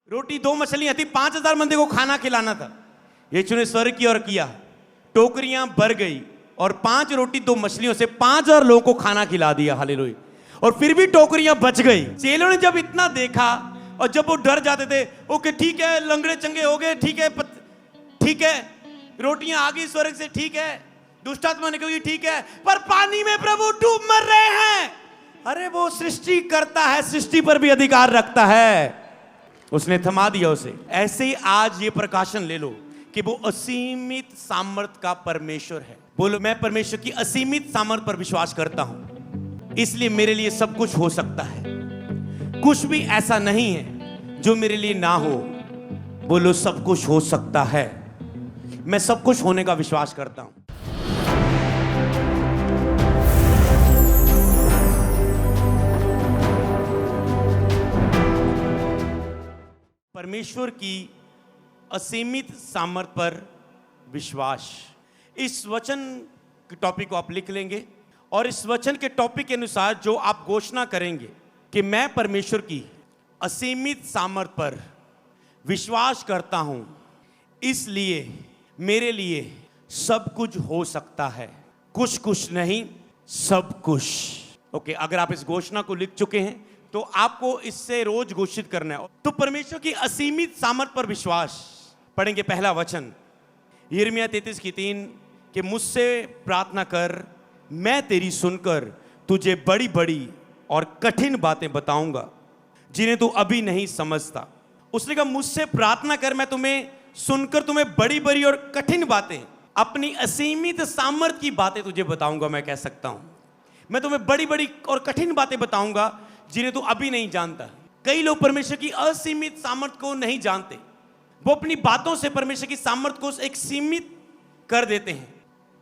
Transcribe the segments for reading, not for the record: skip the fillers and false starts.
रोटी 2 मछलियां थी, 5000 बंदे को खाना खिलाना था। यीशु ने स्वर्ग की ओर किया, टोकरियां भर गई और 5 रोटी 2 मछलियों से 5000 लोगों को खाना खिला दिया। हालेलुया। और फिर भी टोकरियां बच गई। चेलों ने जब इतना देखा और जब वो डर जाते थे, ओके ठीक है, लंगड़े चंगे हो गए, ठीक है, ठीक है, रोटियां आ गई स्वर्ग से, ठीक है, दुष्टात्मा निकल गई, ठीक है, पर पानी में प्रभु डूब मर रहे हैं। अरे वो सृष्टि करता है, सृष्टि पर भी अधिकार रखता है, उसने थमा दिया उसे। ऐसे ही आज ये प्रकाशन ले लो कि वो असीमित सामर्थ का परमेश्वर है। बोलो, मैं परमेश्वर की असीमित सामर्थ पर विश्वास करता हूं, इसलिए मेरे लिए सब कुछ हो सकता है। कुछ भी ऐसा नहीं है जो मेरे लिए ना हो। बोलो, सब कुछ हो सकता है। मैं सब कुछ होने का विश्वास करता हूं। परमेश्वर की असीमित सामर्थ पर विश्वास, इस वचन के टॉपिक को आप लिख लेंगे और इस वचन के टॉपिक के अनुसार जो आप घोषणा करेंगे कि मैं परमेश्वर की असीमित सामर्थ पर विश्वास करता हूं, इसलिए मेरे लिए सब कुछ हो सकता है। कुछ कुछ नहीं, सब कुछ। ओके, अगर आप इस घोषणा को लिख चुके हैं तो आपको इससे रोज घोषित करना है। तो परमेश्वर की असीमित सामर्थ पर विश्वास पढ़ेंगे। पहला वचन यिर्मयाह 33:3 कि मुझसे प्रार्थना कर, मैं तेरी सुनकर तुझे बड़ी बड़ी और कठिन बातें बताऊंगा जिन्हें तू अभी नहीं समझता। उसने कहा, मुझसे प्रार्थना कर, मैं तुम्हें सुनकर तुम्हें बड़ी बड़ी और कठिन बातें, अपनी असीमित सामर्थ की बातें तुझे बताऊंगा। मैं कह सकता हूं, मैं तुम्हें बड़ी बड़ी और कठिन बातें बताऊंगा जिन्हें तू अभी नहीं जानता। कई लोग परमेश्वर की असीमित सामर्थ को नहीं जानते। वो अपनी बातों से परमेश्वर की सामर्थ को एक सीमित कर देते हैं।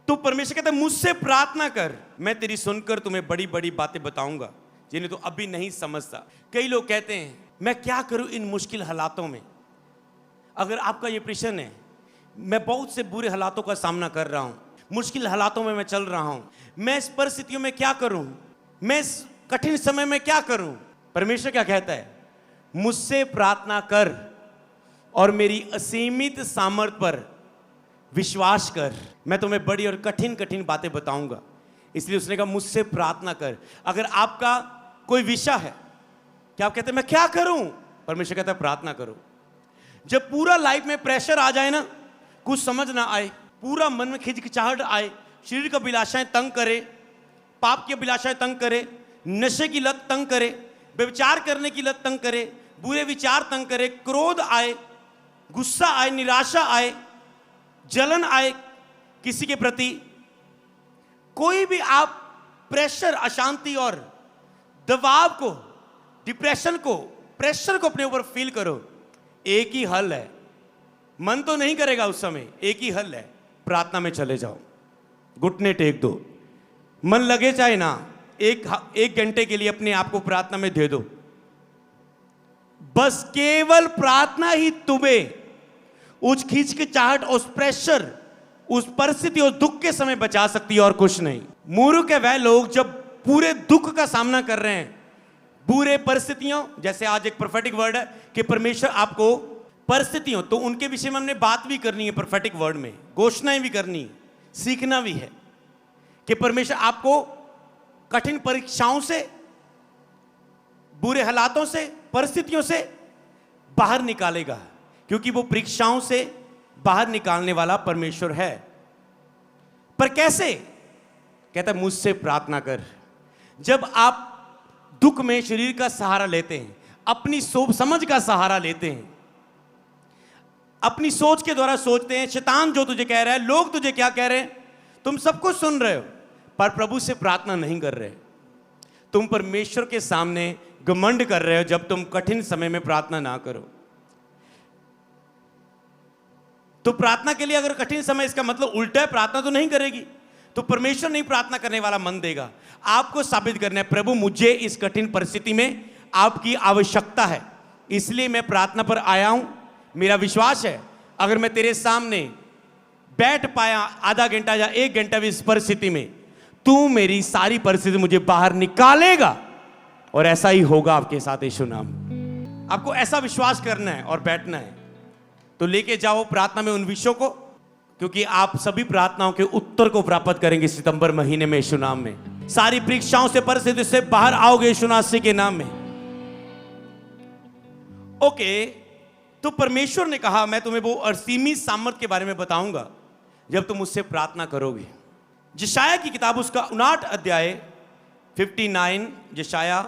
तो परमेश्वर कहता है, मुझसे प्रार्थना कर, मैं तेरी सुनकर तुम्हें बड़ी बड़ी बातें बताऊंगा जिन्हें तू अभी नहीं समझता। कई लोग कहते हैं, मैं क्या करूं इन मुश्किल हालातों में। अगर आपका ये प्रश्न है, मैं बहुत से बुरे हालातों का सामना कर रहा हूं, मुश्किल हालातों में मैं चल रहा हूं, मैं इस परिस्थितियों में क्या करूं, मैं इस कठिन समय में क्या करूं। परमेश्वर क्या कहता है, मुझसे प्रार्थना कर और मेरी असीमित सामर्थ पर विश्वास कर, मैं तुम्हें बड़ी और कठिन कठिन बातें बताऊंगा। इसलिए उसने कहा, मुझसे प्रार्थना कर। अगर आपका कोई विषय है कि आप कहते हैं मैं क्या करूं, परमेश्वर कहता है प्रार्थना करो। जब पूरा लाइफ में प्रेशर आ जाए ना, कुछ समझ ना आए, पूरा मन में खिचखिचाहट आए, शरीर की अभिलाषाएं तंग करे, पाप की अभिलाषाएं तंग करे, नशे की लत तंग करे, व्यभिचार करने की लत तंग करे, बुरे विचार तंग करे, क्रोध आए, गुस्सा आए, निराशा आए, जलन आए किसी के प्रति, कोई भी आप प्रेशर, अशांति और दबाव को, डिप्रेशन को, प्रेशर को अपने ऊपर फील करो, एक ही हल है। मन तो नहीं करेगा उस समय, एक ही हल है, प्रार्थना में चले जाओ, घुटने टेक दो, मन लगे चाहे ना, एक घंटे के लिए अपने आप को प्रार्थना में दे दो। बस केवल प्रार्थना ही तुम्हें उस खिचखिचाहट, उस प्रेशर, उस परिस्थिति, उस दुख के समय बचा सकती है और कुछ नहीं। मूर्ख है वह लोग जब पूरे दुख का सामना कर रहे हैं, बुरे परिस्थितियों, जैसे आज एक प्रोफेटिक वर्ड है कि परमेश्वर आपको परिस्थितियों, तो उनके विषय में हमने बात भी करनी है, प्रोफेटिक वर्ड में घोषणाएं भी करनी है, सीखना भी है कि परमेश्वर आपको कठिन परीक्षाओं से, बुरे हालातों से, परिस्थितियों से बाहर निकालेगा, क्योंकि वो परीक्षाओं से बाहर निकालने वाला परमेश्वर है। पर कैसे? कहता है, मुझसे प्रार्थना कर। जब आप दुख में शरीर का सहारा लेते हैं, अपनी समझ का सहारा लेते हैं, अपनी सोच के द्वारा सोचते हैं, शैतान जो तुझे कह रहा है, लोग तुझे क्या कह रहे हैं, तुम सब कुछ सुन रहे हो, पर प्रभु से प्रार्थना नहीं कर रहे। तुम परमेश्वर के सामने घमंड कर रहे हो जब तुम कठिन समय में प्रार्थना ना करो। तो प्रार्थना के लिए अगर कठिन समय, इसका मतलब उल्टा है, प्रार्थना तो नहीं करेगी, तो परमेश्वर नहीं प्रार्थना करने वाला मन देगा। आपको साबित करना है, प्रभु मुझे इस कठिन परिस्थिति में आपकी आवश्यकता है, इसलिए मैं प्रार्थना पर आया हूं। मेरा विश्वास है अगर मैं तेरे सामने बैठ पाया आधा घंटा या 1 घंटा भी इस परिस्थिति में, तू मेरी सारी परिस्थिति मुझे बाहर निकालेगा, और ऐसा ही होगा आपके साथ यीशु नाम। आपको ऐसा विश्वास करना है और बैठना है। तो लेके जाओ प्रार्थना में उन विषयों को, क्योंकि आप सभी प्रार्थनाओं के उत्तर को प्राप्त करेंगे सितंबर महीने में यीशु नाम में। सारी परीक्षाओं से परिस्थिति से बाहर आओगे यीशु मसीह के नाम में। ओके, तो परमेश्वर ने कहा मैं तुम्हें वो असीमित सामर्थ के बारे में बताऊंगा जब तुम मुझसे प्रार्थना करोगे। यशायाह की किताब उसका 59 अध्याय 59, यशायाह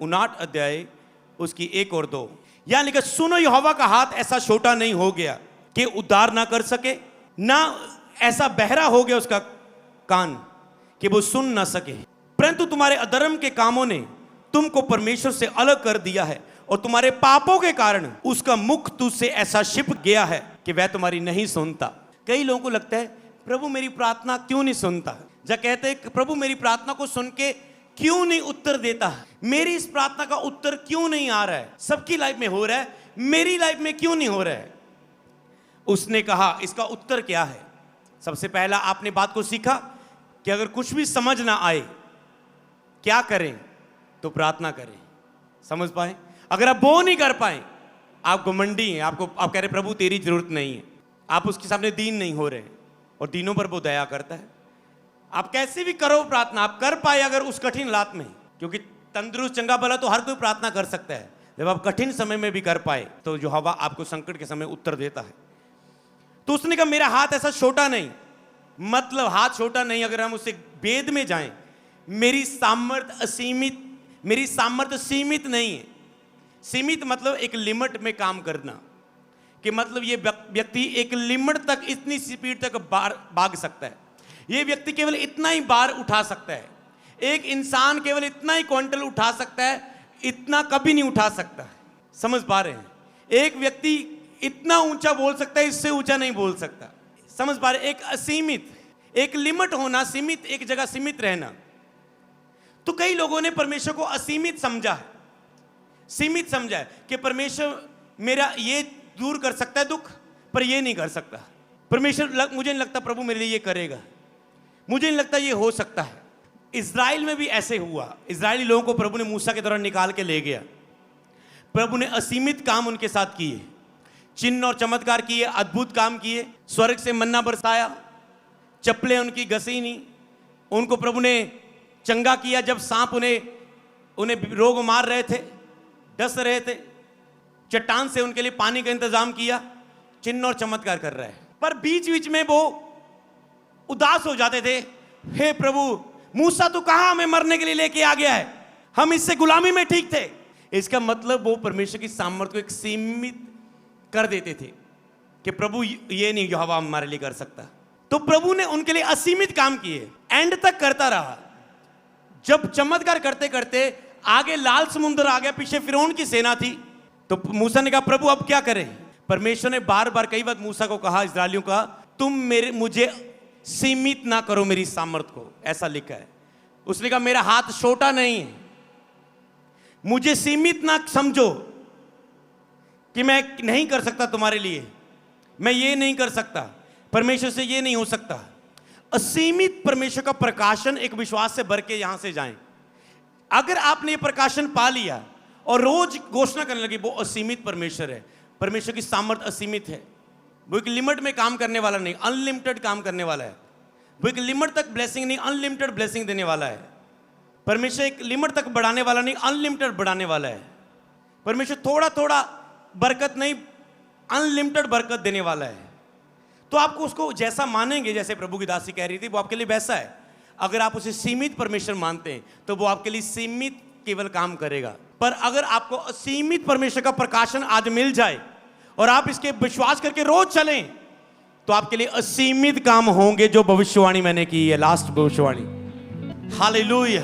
59 अध्याय उसकी 1 और 2, यहां लिखा, सुनो यहोवा का हाथ ऐसा छोटा नहीं हो गया कि उद्धार ना कर सके, ना ऐसा बहरा हो गया उसका कान कि वो सुन ना सके, परंतु तुम्हारे अधर्म के कामों ने तुमको परमेश्वर से अलग कर दिया है और तुम्हारे पापों के कारण उसका मुख तुझसे ऐसा छिप गया है कि वह तुम्हारी नहीं सुनता। कई लोगों को लगता है प्रभु मेरी प्रार्थना क्यों नहीं सुनता, जब कहते हैं प्रभु मेरी प्रार्थना को सुन के क्यों नहीं उत्तर देता, मेरी इस प्रार्थना का उत्तर क्यों नहीं आ रहा है, सबकी लाइफ में हो रहा है, मेरी लाइफ में क्यों नहीं हो रहा है। उसने कहा इसका उत्तर क्या है। सबसे पहला आपने बात को सीखा कि अगर कुछ भी समझ ना आए क्या करें, तो प्रार्थना करें। समझ पाए? अगर आप वो नहीं कर पाए, आप घमंडी हैं, आप कह रहे प्रभु तेरी जरूरत नहीं है, आप उसके सामने दीन नहीं हो रहे, और दीनों पर वो दया करता है। आप कैसे भी करो प्रार्थना, आप कर पाए अगर उस कठिन हालात में, क्योंकि तंदुरुस्त चंगा भला तो हर कोई प्रार्थना कर सकता है, जब आप कठिन समय में भी कर पाए तो जो हवा आपको संकट के समय उत्तर देता है। तो उसने कहा मेरा हाथ ऐसा छोटा नहीं, मतलब हाथ छोटा नहीं, अगर हम उससे वेद में जाएं, मेरी सामर्थ्य असीमित, मेरी सामर्थ्य सीमित नहीं है। सीमित मतलब एक लिमिट में काम करना, कि मतलब ये व्यक्ति एक लिमिट तक, इतनी स्पीड तक भाग सकता है, ये व्यक्ति केवल इतना ही बार उठा सकता है, एक इंसान केवल इतना ही क्विंटल उठा सकता है, इतना कभी नहीं उठा सकता। समझ पा रहे हैं? एक व्यक्ति इतना ऊंचा बोल सकता है, इससे ऊंचा नहीं बोल सकता। समझ पा रहे? एक असीमित, एक लिमिट होना, सीमित, एक जगह सीमित रहना। तो कई लोगों ने परमेश्वर को असीमित समझा है, सीमित समझा है कि परमेश्वर मेरा ये दूर कर सकता है दुख, पर ये नहीं कर सकता। परमेश्वर मुझे नहीं लगता प्रभु मेरे लिए ये करेगा, मुझे नहीं लगता ये हो सकता है। इज़राइल में भी ऐसे हुआ। इज़राइली लोगों को प्रभु ने मूसा के दौरान निकाल के ले गया। प्रभु ने असीमित काम उनके साथ किए, चिन्ह और चमत्कार किए, अद्भुत काम किए, स्वर्ग से मन्ना बरसाया, चप्पलें उनकी घसी नहीं, उनको प्रभु ने चंगा किया जब सांप उन्हें रोग मार रहे थे, डस रहे थे, चट्टान से उनके लिए पानी का इंतजाम किया, चिन्ह और चमत्कार कर रहा है। पर बीच बीच में वो उदास हो जाते थे, हे प्रभु मूसा तो कहां हमें मरने के लिए लेके आ गया है, हम इससे गुलामी में ठीक थे। इसका मतलब वो परमेश्वर की सामर्थ्य को एक सीमित कर देते थे कि प्रभु ये नहीं जो हवा हमारे लिए कर सकता। तो प्रभु ने उनके लिए असीमित काम किए, एंड तक करता रहा। जब चमत्कार करते करते आगे लाल समुद्र आ गया, पीछे फिरौन की सेना थी, तो मूसा ने कहा प्रभु अब क्या करें। परमेश्वर ने बार बार कई बार मूसा को कहा, इस्राएलियों का, तुम मुझे सीमित ना करो मेरी सामर्थ्य को, ऐसा लिखा है। उसने कहा मेरा हाथ छोटा नहीं है, मुझे सीमित ना समझो कि मैं नहीं कर सकता तुम्हारे लिए, मैं ये नहीं कर सकता, परमेश्वर से ये नहीं हो सकता। असीमित परमेश्वर का प्रकाशन एक विश्वास से भर के यहां से जाएं। अगर आपने ये प्रकाशन पा लिया और रोज घोषणा करने लगे वो असीमित परमेश्वर है, परमेश्वर की सामर्थ्य असीमित है, वो एक लिमिट में काम करने वाला नहीं, अनलिमिटेड काम करने वाला है। वो एक लिमिट तक ब्लेसिंग नहीं, अनलिमिटेड ब्लेसिंग देने वाला है। परमेश्वर एक लिमिट तक बढ़ाने वाला नहीं, अनलिमिटेड बढ़ाने वाला है। परमेश्वर थोड़ा थोड़ा बरकत नहीं, अनलिमिटेड बरकत देने वाला है। तो आपको उसको जैसा मानेंगे, जैसे प्रभु की दासी कह रही थी, वो आपके लिए वैसा है। अगर आप उसे सीमित परमेश्वर मानते हैं तो वो आपके लिए सीमित केवल काम करेगा। पर अगर आपको असीमित परमेश्वर का प्रकाशन आज मिल जाए और आप इसके विश्वास करके रोज चलें, तो आपके लिए असीमित काम होंगे, जो भविष्यवाणी मैंने की है, लास्ट भविष्यवाणी। हालेलुया।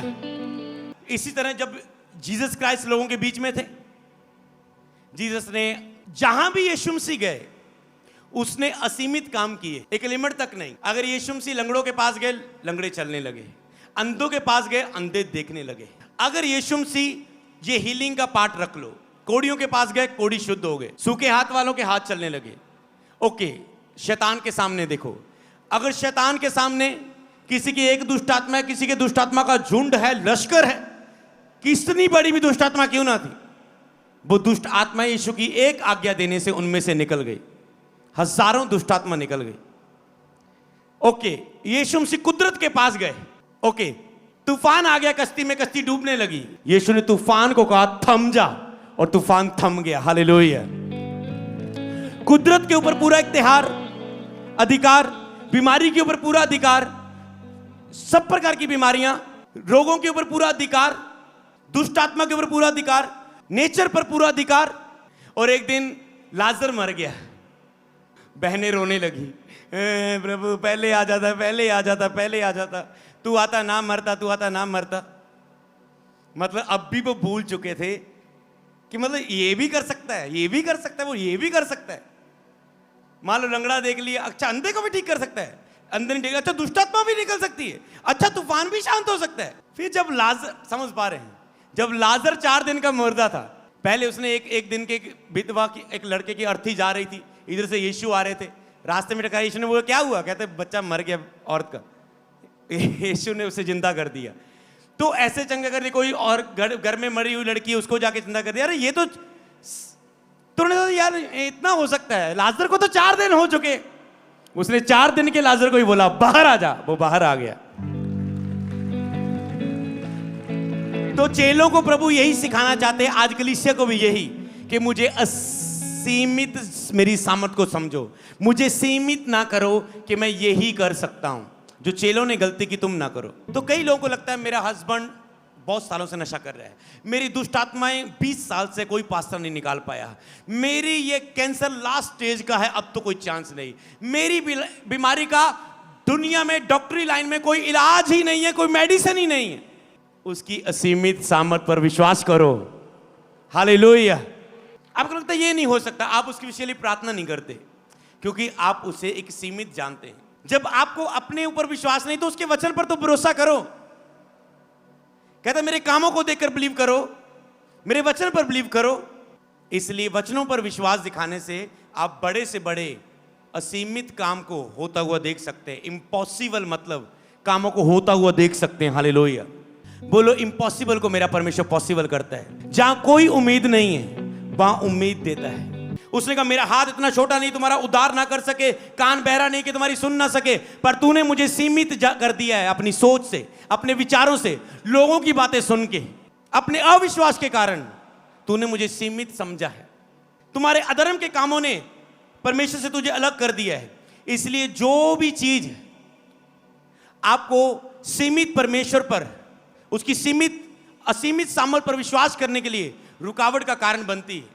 इसी तरह जब जीसस क्राइस्ट लोगों के बीच में थे, जीसस ने जहां भी यीशु मसीह गए उसने असीमित काम किए, एक लिमिट तक नहीं। अगर यीशु मसीह लंगड़ों के पास गए, लंगड़े चलने लगे, अंधों के पास गए, अंधे देखने लगे। अगर यीशु मसीह ये हीलिंग का पार्ट रख लो, कोड़ियों के पास गए, कोड़ी शुद्ध हो गए, सूखे हाथ वालों के हाथ चलने लगे। ओके, शैतान के सामने देखो, अगर शैतान के सामने किसी की एक दुष्ट आत्मा है, किसी के दुष्ट आत्मा का झुंड है, लश्कर है, कितनी बड़ी भी दुष्ट आत्मा क्यों ना थी, वो दुष्ट आत्मा यीशु की एक आज्ञा देने से उनमें से निकल गई। हजारों दुष्ट आत्मा निकल गई। ओके, यीशु मसीह कुदरत के पास गए। ओके, तूफान आ गया कश्ती में, कश्ती डूबने लगी। यीशु ने तूफान को कहा थम जा, और तूफान थम गया। हालेलुया। कुदरत के ऊपर पूरा इख्तियार, अधिकार, बीमारी के ऊपर पूरा अधिकार, सब प्रकार की बीमारियां, रोगों के ऊपर पूरा अधिकार, दुष्ट आत्मा के ऊपर पूरा अधिकार, नेचर पर पूरा अधिकार। और एक दिन लाजर मर गया। बहनें रोने लगी, प्रभु पहले आ जाता, पहले आ जाता, पहले आ जाता, तू आता ना मरता, तू आता ना मरता। मतलब अब भी वो भूल चुके थे कि मतलब ये भी कर सकता है, ये भी कर सकता है, वो ये भी कर सकता है। मान लो लंगड़ा देख लिया, अच्छा अंधे को भी ठीक कर सकता है, अंधे नहीं ठीक, अच्छा दुष्टात्मा भी निकल सकती है, अच्छा तूफान भी शांत हो सकता है। फिर जब लाजर, समझ पा रहे हैं, जब लाजर 4 दिन का मुर्दा था, पहले उसने एक दिन के विधवा की, एक लड़के की अर्थी जा रही थी, इधर से यीशु आ रहे थे, रास्ते में टकरा। यीशु ने बोला क्या हुआ? कहते बच्चा मर गया औरत का। यीशु ने उसे जिंदा कर दिया। तो ऐसे चंगा कर दिया। कोई और घर में मरी हुई लड़की है, उसको जाके जिंदा कर दिया। अरे ये तो तुरंत यार इतना हो सकता है? लाजर को तो 4 दिन हो चुके। उसने 4 दिन के लाजर को ही बोला बाहर आ जा, वो बाहर आ गया। तो चेलों को प्रभु यही सिखाना चाहते हैं, आज कलीसिया को भी यही, कि मुझे सीमित मेरी सामर्थ को समझो, मुझे सीमित ना करो कि मैं यही कर सकता हूं। जो चेलों ने गलती की तुम ना करो। तो कई लोगों को लगता है मेरा हस्बैंड बहुत सालों से नशा कर रहा है, मेरी दुष्ट आत्माएं 20 साल से कोई पास्टर नहीं निकाल पाया, मेरी ये कैंसर लास्ट स्टेज का है, अब तो कोई चांस नहीं, मेरी बीमारी का दुनिया में डॉक्टरी लाइन में कोई इलाज ही नहीं है, कोई मेडिसिन ही नहीं है। उसकी असीमित सामर्थ पर विश्वास करो। हालेलुया। आपको लगता है ये नहीं हो सकता, आप उसके विषय लिए प्रार्थना नहीं करते, क्योंकि आप उसे एक सीमित जानते हैं। जब आपको अपने ऊपर विश्वास नहीं तो उसके वचन पर तो भरोसा करो। कहता है मेरे कामों को देखकर बिलीव करो, मेरे वचन पर बिलीव करो। इसलिए वचनों पर विश्वास दिखाने से आप बड़े से बड़े असीमित काम को होता हुआ देख सकते हैं। इम्पॉसिबल मतलब कामों को होता हुआ देख सकते हैं। हालेलुया। बोलो इम्पॉसिबल को मेरा परमेश्वर पॉसिबल करता है। जहां कोई उम्मीद नहीं है वहां उम्मीद देता है। उसने कहा मेरा हाथ इतना छोटा नहीं तुम्हारा उद्धार ना कर सके, कान बहरा नहीं कि तुम्हारी सुन ना सके, पर तूने मुझे सीमित कर दिया है अपनी सोच से, अपने विचारों से, लोगों की बातें सुन के, अपने अविश्वास के कारण तूने मुझे सीमित समझा है। तुम्हारे अधर्म के कामों ने परमेश्वर से तुझे अलग कर दिया है। इसलिए जो भी चीज आपको सीमित परमेश्वर पर, उसकी सीमित असीमित सामर्थ पर विश्वास करने के लिए रुकावट का कारण बनती है,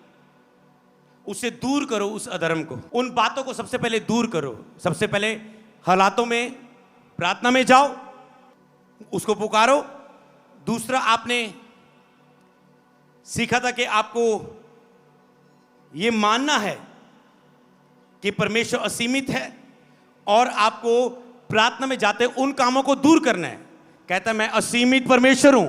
उसे दूर करो। उस अधर्म को, उन बातों को सबसे पहले दूर करो। सबसे पहले हालातों में प्रार्थना में जाओ, उसको पुकारो। दूसरा, आपने सीखा था कि आपको यह मानना है कि परमेश्वर असीमित है, और आपको प्रार्थना में जाते उन कामों को दूर करना है। कहता है मैं असीमित परमेश्वर हूं,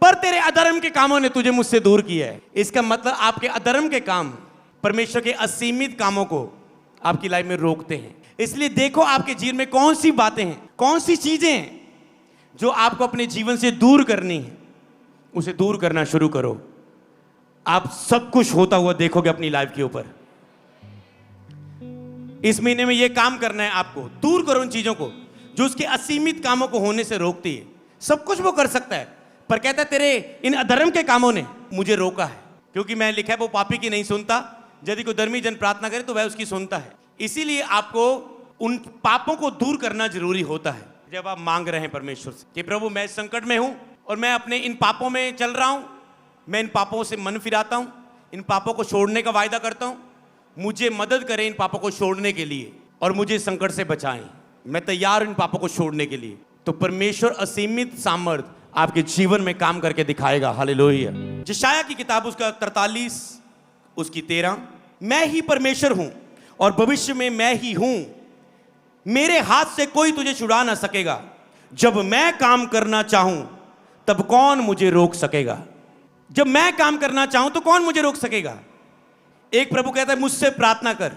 पर तेरे अधर्म के कामों ने तुझे मुझसे दूर किया है। इसका मतलब आपके अधर्म के काम परमेश्वर के असीमित कामों को आपकी लाइफ में रोकते हैं। इसलिए देखो आपके जीवन में कौन सी बातें हैं, कौन सी चीजें हैं जो आपको अपने जीवन से दूर करनी है, उसे दूर करना शुरू करो। आप सब कुछ होता हुआ देखोगे अपनी लाइफ के ऊपर। इस महीने में यह काम करना है आपको, दूर करो उन चीजों को जो उसके असीमित कामों को होने से रोकती है। सब कुछ वो कर सकता है, पर कहता है तेरे इन अधर्म के कामों ने मुझे रोका है। क्योंकि मैं लिखा है वो पापी की नहीं सुनता, यदि कोई धर्मी जन प्रार्थना करे तो वह उसकी सुनता है। इसीलिए आपको उन पापों को दूर करना जरूरी होता है। जब आप मांग रहे हैं परमेश्वर से कि प्रभु मैं संकट में हूं और मैं अपने इन पापों में चल रहा हूं, मैं इन पापों से मन फिराता हूं, इन पापों को छोड़ने का वायदा करता हूं, मुझे मदद करें इन पापों को छोड़ने के लिए और मुझे संकट से बचाएं, मैं तैयार हूं इन पापों को छोड़ने के लिए। तो परमेश्वर असीमित सामर्थ आपके जीवन में काम करके दिखाएगा। हालेलुया। यशायाह की किताब उसका 43 उसकी 13, मैं ही परमेश्वर हूं और भविष्य में मैं ही हूं, मेरे हाथ से कोई तुझे छुड़ा ना सकेगा। जब मैं काम करना चाहूं तब कौन मुझे रोक सकेगा। जब मैं काम करना चाहूं तो कौन मुझे रोक सकेगा। एक प्रभु कहता है मुझसे प्रार्थना कर।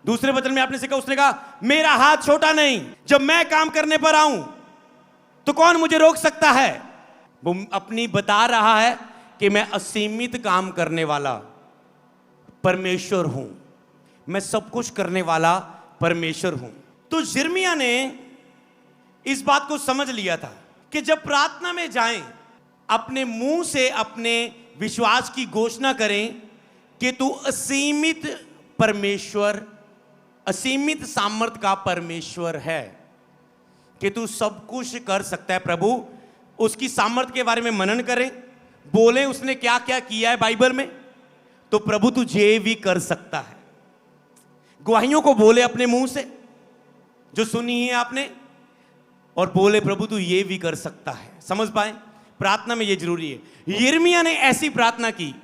दूसरे वचन में आपने सीखा, उसने कहा मेरा हाथ छोटा नहीं, जब मैं काम करने पर आऊं तो कौन मुझे रोक सकता है। वो अपनी बता रहा है कि मैं असीमित काम करने वाला परमेश्वर हूं, मैं सब कुछ करने वाला परमेश्वर हूं। तो यिर्मयाह ने इस बात को समझ लिया था कि जब प्रार्थना में जाएं, अपने मुंह से अपने विश्वास की घोषणा करें कि तू असीमित परमेश्वर, असीमित सामर्थ का परमेश्वर है, कि तू सब कुछ कर सकता है। प्रभु उसकी सामर्थ के बारे में मनन करें, बोले उसने क्या क्या किया है बाइबल में, तो प्रभु तुझे भी कर सकता है। गवाहियों को बोले अपने मुंह से जो सुनी है आपने, और बोले प्रभु तू ये भी कर सकता है। समझ पाए, प्रार्थना में ये जरूरी है। यिर्मयाह ने ऐसी प्रार्थना की,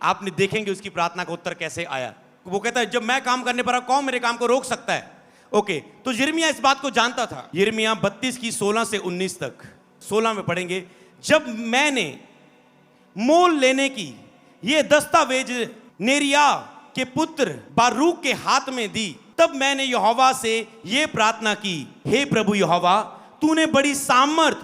आपने देखेंगे उसकी प्रार्थना का उत्तर कैसे आया। वो कहता है जब मैं काम करने पर कौन मेरे काम को रोक सकता है। ओके, तो यिर्मयाह इस बात को जानता था। यिर्मयाह 32 की 16 से 19 तक, 16 में पढ़ेंगे, जब मैंने मोल लेने की ये दस्तावेज नेरिया के पुत्र बारूक के हाथ में दी, तब मैंने यहोवा से ये प्रार्थना की, हे प्रभु यहोवा, तूने बड़ी सामर्थ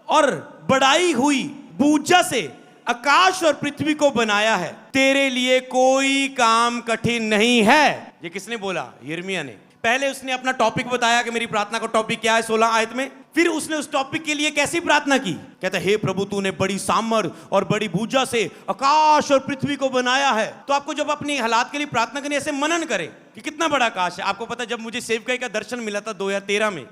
और बढ़ाई हुई भुजा से आकाश और पृथ्वी को बनाया है, तेरे लिए कोई काम कठिन नहीं है। ये किसने बोला? यिर्मयाह ने। पहले उसने अपना टॉपिक बताया कि मेरी प्रार्थना का टॉपिक क्या है 16 आयत में। फिर उसने उस टॉपिक के लिए कैसी प्रार्थना की? कहता है हे प्रभु तूने बड़ी सामर्थ और बड़ी भुजा से आकाश और पृथ्वी को बनाया है। तो आपको जब अपनी हालात के लिए प्रार्थना करनी, ऐसे मनन करें कि कितना बड़ा आकाश है। आपको पता है जब मुझे सेवकाई का दर्शन मिला था 2013 में,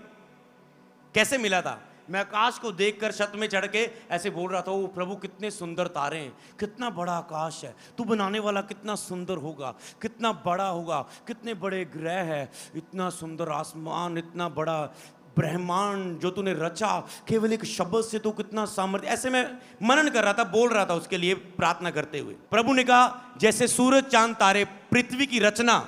कैसे मिला था? मैं आकाश को देखकर छत में चढ़ के ऐसे बोल रहा था, ओ प्रभु कितने सुंदर तारे हैं, कितना बड़ा आकाश है, तू बनाने वाला कितना सुंदर होगा, कितना बड़ा होगा, कितने बड़े ग्रह है, इतना सुंदर आसमान, इतना बड़ा ब्रह्मांड जो तूने रचा, केवल एक शब्द से तू कितना सामर्थ्य। ऐसे मैं मनन कर रहा था, बोल रहा था उसके लिए प्रार्थना करते हुए। प्रभु ने कहा जैसे सूरज चांद तारे पृथ्वी की रचना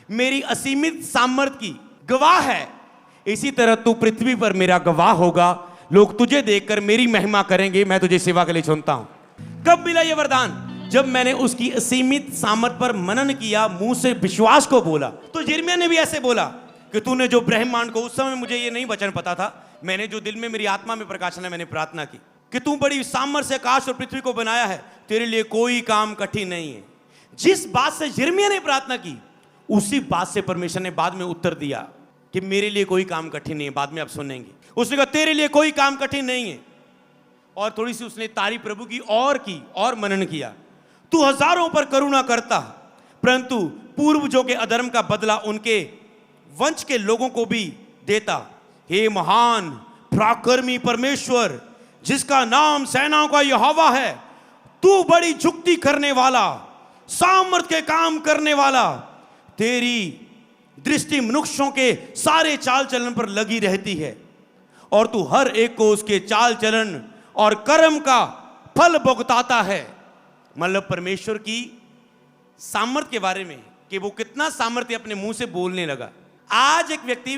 मेरी असीमित सामर्थ्य की गवाह है, इसी तरह तू पृथ्वी पर मेरा गवाह होगा। लोग तुझे देखकर मेरी महिमा करेंगे, मैं तुझे सेवा के लिए चुनता हूं। कब मिला यह वरदान? जब मैंने उसकी असीमित सामर्थ पर मनन किया, मुंह से विश्वास को बोला। तो यिर्मयाह ने भी ऐसे बोला कि तूने जो ब्रह्मांड को, उस समय मुझे ये नहीं वचन पता था, मैंने जो दिल में मेरी आत्मा में प्रकाशन है, मैंने प्रार्थना की कि तू बड़ी सामर्थ्य से आकाश और पृथ्वी को बनाया है, तेरे लिए कोई काम कठिन नहीं है। जिस बात से यिर्मयाह ने प्रार्थना की, उसी बात से परमेश्वर ने बाद में उत्तर दिया कि मेरे लिए कोई काम कठिन नहीं है। बाद में आप सुनेंगे, उसने कहा तेरे लिए कोई काम कठिन नहीं है। और थोड़ी सी उसने तारीफ प्रभु की और मनन किया। तू हजारों पर करुणा करता, परंतु पूर्वजों के अधर्म का बदला उनके वंश के लोगों को भी देता। हे महान पराक्रमी परमेश्वर, जिसका नाम सेनाओं का यहोवा है, तू बड़ी जुक्ति करने वाला, सामर्थ के काम करने वाला, तेरी दृष्टि मनुष्यों के सारे चाल चलन पर लगी रहती है, और तू हर एक को उसके चाल चलन और कर्म का फल भुगताता है। मतलब परमेश्वर की सामर्थ्य के बारे में कि वो कितना सामर्थ्य अपने मुंह से बोलने लगा। आज एक व्यक्ति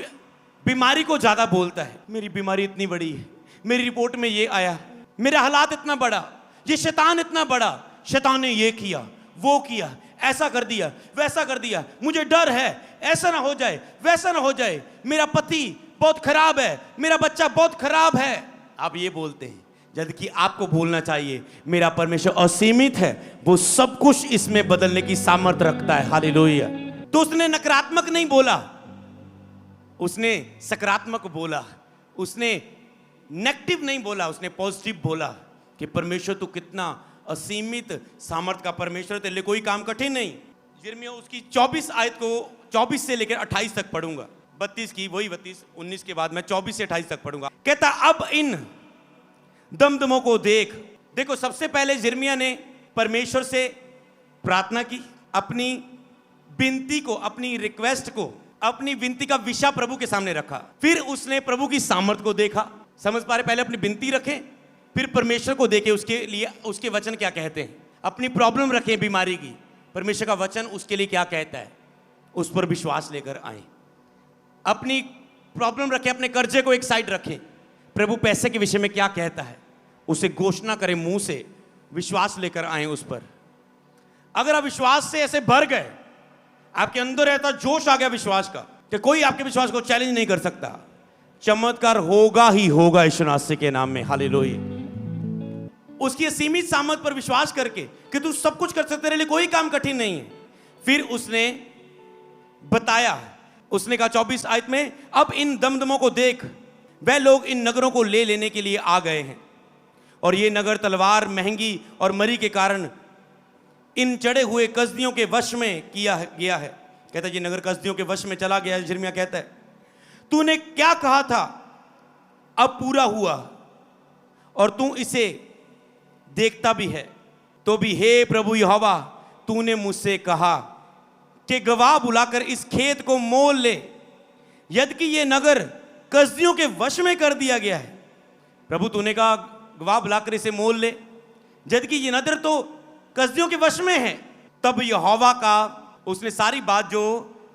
बीमारी को ज्यादा बोलता है, मेरी बीमारी इतनी बड़ी है, मेरी रिपोर्ट में ये आया, मेरा हालात इतना बड़ा, ये शैतान इतना बड़ा, शैतान ने ये किया, वो किया, ऐसा कर दिया, वैसा कर दिया, मुझे डर है, ऐसा ना हो जाए, वैसा ना हो जाए, मेरा पति बहुत खराब है, मेरा बच्चा बहुत खराब है। आप ये बोलते हैं, जबकि आपको बोलना चाहिए मेरा परमेश्वर असीमित है, वो सब कुछ इसमें बदलने की सामर्थ्य रखता है। हालेलुया। तो उसने नकारात्मक नहीं बोला, उसने सकारात्मक बोला, उसने नेगेटिव नहीं बोला, उसने पॉजिटिव बोला कि परमेश्वर तू कितना असीमित सामर्थ का परमेश्वर, तेरे लिए कोई काम कठिन नहीं। यिर्मयाह उसकी 24 आयत को 24 से लेकर 28 तक पढ़ूंगा, 32 की, वही 32, 19 के बाद मैं 24 से 28 तक पढ़ूंगा। कहता अब इन दमदमों को देख। देखो, सबसे पहले यिर्मयाह ने परमेश्वर से प्रार्थना की, अपनी विनती को, अपनी रिक्वेस्ट को, अपनी विनती का विषय प्रभु के सामने रखा। फिर उसने प्रभु की सामर्थ को देखा। समझ पा रहे? पहले अपनी विनती रखें, फिर परमेश्वर को देखें उसके लिए, उसके वचन क्या कहते हैं। अपनी प्रॉब्लम रखें बीमारी की, परमेश्वर का वचन उसके लिए क्या कहता है, उस पर विश्वास लेकर आए। अपनी प्रॉब्लम रखें, अपने कर्जे को एक साइड रखें, प्रभु पैसे के विषय में क्या कहता है, उसे घोषणा करें, मुंह से विश्वास लेकर आए उस पर। अगर आप विश्वास से ऐसे भर गए, आपके अंदर रहता जोश आ गया विश्वास का, कि कोई आपके विश्वास को चैलेंज नहीं कर सकता, चमत्कार होगा ही होगा यीशु मसीह के नाम में। हालेलुया। उसकी असीमित सामर्थ पर विश्वास करके कि तू सब कुछ कर सकता, तेरे लिए कोई काम कठिन नहीं है। फिर उसने बताया, उसने कहा 24 आयत में, अब इन दमदमों को देख, वह लोग इन नगरों को ले लेने के लिए आ गए हैं और ये नगर तलवार, महंगी और मरी के कारण इन चढ़े हुए कसदियों के वश में किया गया है। कहता है ये नगर कसदियों के वश में चला गया है। यिर्मयाह कहता है तूने क्या कहा था अब पूरा हुआ और तू इसे देखता भी है। तो भी हे प्रभु यहोवा, तूने मुझसे कहा कि गवाह बुलाकर इस खेत को मोल ले, यद्यपि ये नगर कसदियों के वश में कर दिया गया है। प्रभु तूने कहा गवाह बुलाकर इसे मोल ले, जबकि ये नगर तो कसदियों के वश में है। तब यहोवा का, उसने सारी बात जो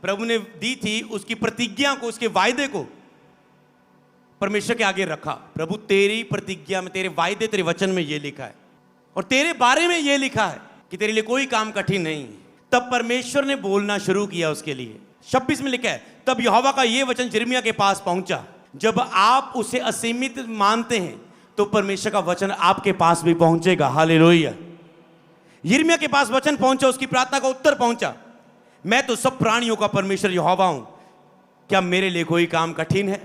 प्रभु ने दी थी उसकी प्रतिज्ञा को, उसके वायदे को परमेश्वर के आगे रखा। प्रभु तेरी प्रतिज्ञा में, तेरे वायदे, तेरे वचन में ये लिखा है और तेरे बारे में ये लिखा है कि तेरे लिए कोई काम कठिन नहीं है। तब परमेश्वर ने बोलना शुरू किया उसके लिए। 26 में लिखा है तब यहोवा का ये वचन यिर्मयाह के पास पहुंचा, जब आप उसे असीमित मानते हैं तो परमेश्वर का वचन आपके पास भी पहुंचेगा। हालेलुया। यिर्मयाह के पास वचन पहुंचा, उसकी प्रार्थना का उत्तर पहुंचा, मैं तो सब प्राणियों का परमेश्वर यहोवा हूं, क्या मेरे लिए कोई काम कठिन है?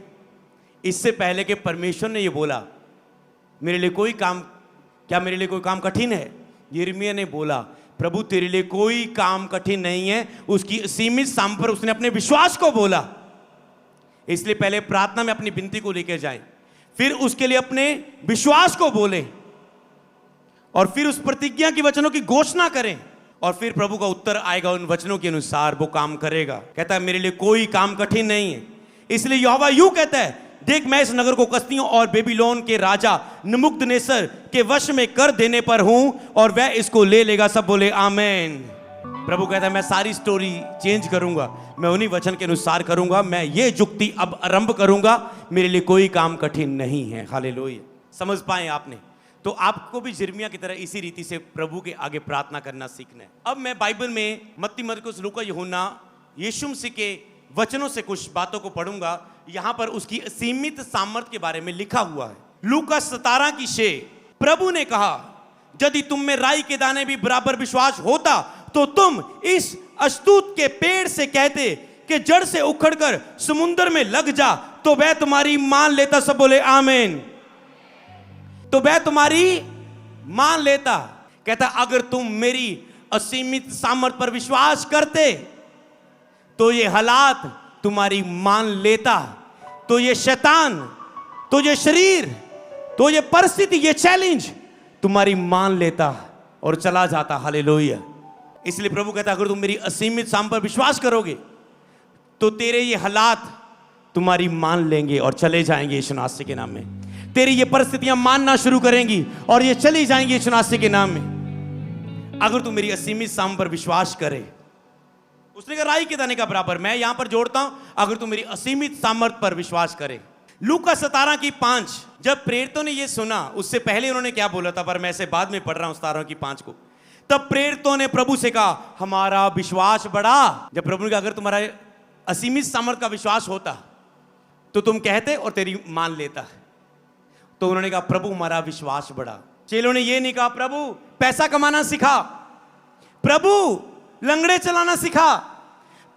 इससे पहले कि परमेश्वर ने यह बोला मेरे लिए कोई काम, क्या मेरे लिए कोई काम कठिन है, यिर्मयाह ने बोला प्रभु तेरे लिए कोई काम कठिन नहीं है। उसकी सीमित सामर्थ पर उसने अपने विश्वास को बोला। इसलिए पहले प्रार्थना में अपनी विनती को लेकर जाएं, फिर उसके लिए अपने विश्वास को बोलें और फिर उस प्रतिज्ञा की वचनों की घोषणा करें और फिर प्रभु का उत्तर आएगा उन वचनों के अनुसार वो काम करेगा। कहता है मेरे लिए कोई काम कठिन नहीं है। इसलिए यहोवा यूं कहता है देख मैं इस नगर को कसदियों और बेबीलोन के राजा नबूकदनेस्सर के वश में कर देने पर हूं और वह इसको ले लेगा। सब बोले आमेन। प्रभु कहता है मैं सारी स्टोरी चेंज करूंगा, मैं उन्हीं वचन के अनुसार करूंगा, मैं ये युक्ति अब आरंभ करूंगा, मेरे लिए कोई काम कठिन नहीं है। हालेलुया। समझ पाए आपने? तो आपको भी यिर्मयाह की तरह इसी रीति से प्रभु के आगे प्रार्थना करना सीखना है। अब मैं बाइबल में मत्ती, मरकुस, लूका, यूहन्ना, यीशु मसीह के वचनों से कुछ बातों को पढ़ूंगा। यहां पर उसकी असीमित सामर्थ के बारे में लिखा हुआ है। लूका 17 की 6, प्रभु ने कहा यदि तुम में राई के दाने भी बराबर विश्वास होता तो तुम इस अस्तूत के पेड़ से कहते कि जड़ से उखड़कर समुद्र में लग जा, तो वह तुम्हारी मान लेता। सब बोले आमीन। तो वह तुम्हारी मान लेता। कहता अगर तुम मेरी असीमित सामर्थ पर विश्वास करते तो ये हालात तुम्हारी मान लेता, तो ये शैतान, तो ये शरीर, तो ये परिस्थिति, ये चैलेंज तुम्हारी मान लेता और चला जाता। हालेलुया। इसलिए प्रभु कहता अगर तुम मेरी असीमित सामर्थ पर विश्वास करोगे तो तेरे ये हालात तुम्हारी मान लेंगे और चले जाएंगे यीशु मसीह के नाम में। तेरी ये परिस्थितियां मानना शुरू करेंगी और ये चली जाएंगी यीशु मसीह के नाम में। अगर तुम मेरी असीमित सामर्थ पर विश्वास करे, उसने कहा राई के दाने का बराबर, मैं यहां पर जोड़ता हूं अगर तुम मेरी असीमित सामर्थ पर विश्वास करे। लूका 17 की 5, जब प्रेरितों ने यह सुना, उससे पहले उन्होंने क्या बोला था पर मैं ऐसे बाद में पढ़ रहा हूं 17 की 5 को। तब प्रेरितों ने प्रभु से कहा हमारा विश्वास बढ़ा। जब प्रभु ने कहा अगर तुम्हारा असीमित सामर्थ का विश्वास होता तो तुम कहते और तेरी मान लेता। तो उन्होंने कहा प्रभु हमारा विश्वास बढ़ा। चेलों ने यह नहीं कहा प्रभु पैसा कमाना सिखा, प्रभु लंगड़े चलाना सिखा,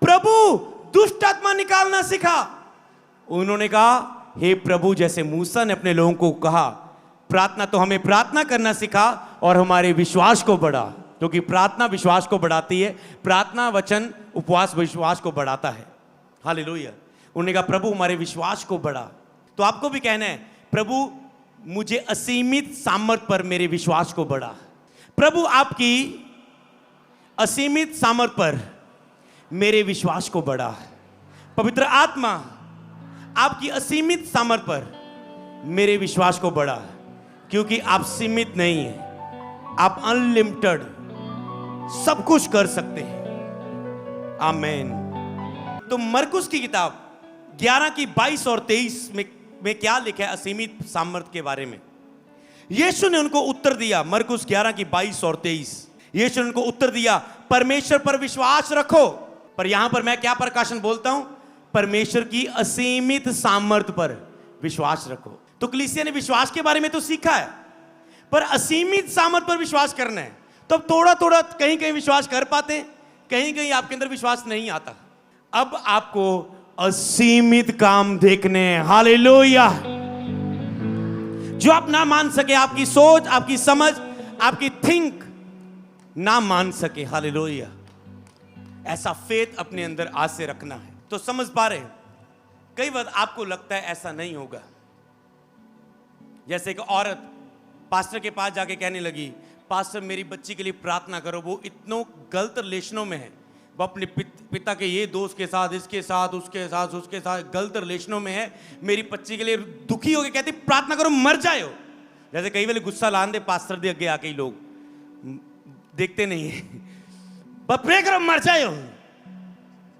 प्रभु दुष्ट आत्मा निकालना सिखा। उन्होंने कहा हे प्रभु, जैसे मूसा ने अपने लोगों को कहा प्रार्थना, तो हमें प्रार्थना करना सिखा और हमारे विश्वास को बढ़ा, क्योंकि प्रार्थना विश्वास को बढ़ाती है। प्रार्थना, वचन, उपवास विश्वास को बढ़ाता है। हालेलुया। उन्होंने कहा प्रभु हमारे विश्वास को बढ़ा। तो आपको भी कहना है प्रभु मुझे असीमित सामर्थ पर मेरे विश्वास को बढ़ा। प्रभु आपकी असीमित सामर्थ पर मेरे विश्वास को बढ़ा। पवित्र आत्मा आपकी असीमित सामर्थ पर मेरे विश्वास को बढ़ा, क्योंकि आप सीमित नहीं हैं, आप अनलिमिटेड सब कुछ कर सकते हैं। आमीन। तो मरकुस की किताब 11 की 22 और 23 में क्या लिखा है असीमित सामर्थ के बारे में? यीशु ने उनको उत्तर दिया। मरकुस 11 की 22 और 23, यीशु ने उनको उत्तर दिया परमेश्वर पर विश्वास रखो। पर यहां पर मैं क्या प्रकाशन बोलता हूं? परमेश्वर की असीमित सामर्थ पर विश्वास रखो। तो कलीसिया ने विश्वास के बारे में तो सीखा है, पर असीमित सामर्थ पर विश्वास करना है। तो अब थोड़ा थोड़ा कहीं कहीं विश्वास कर पाते हैं, कहीं कहीं आपके अंदर विश्वास नहीं आता। अब आपको असीमित काम देखने हैं। हालेलुया। जो आप ना मान सके, आपकी सोच, आपकी समझ, आपकी थिंक ना मान सके। हालेलुया। ऐसा फेथ अपने अंदर आज से रखना है। तो समझ पा रहे हैं, कई बार आपको लगता है ऐसा नहीं होगा। जैसे एक औरत पास्टर के पास जाके कहने लगी, पास्टर मेरी बच्ची के लिए प्रार्थना करो, वो इतनों गलत रिलेशनों में है, वो अपने पिता के ये दोस्त के साथ, इसके साथ, उसके साथ गलत रिलेशनों में है, मेरी बच्ची के लिए दुखी होकर कहती प्रार्थना करो मर जाए हो। जैसे कई बार गुस्सा लान दे पास्टर दे अगे आके ही लोग देखते नहीं है, प्रे करो मर जाए हो।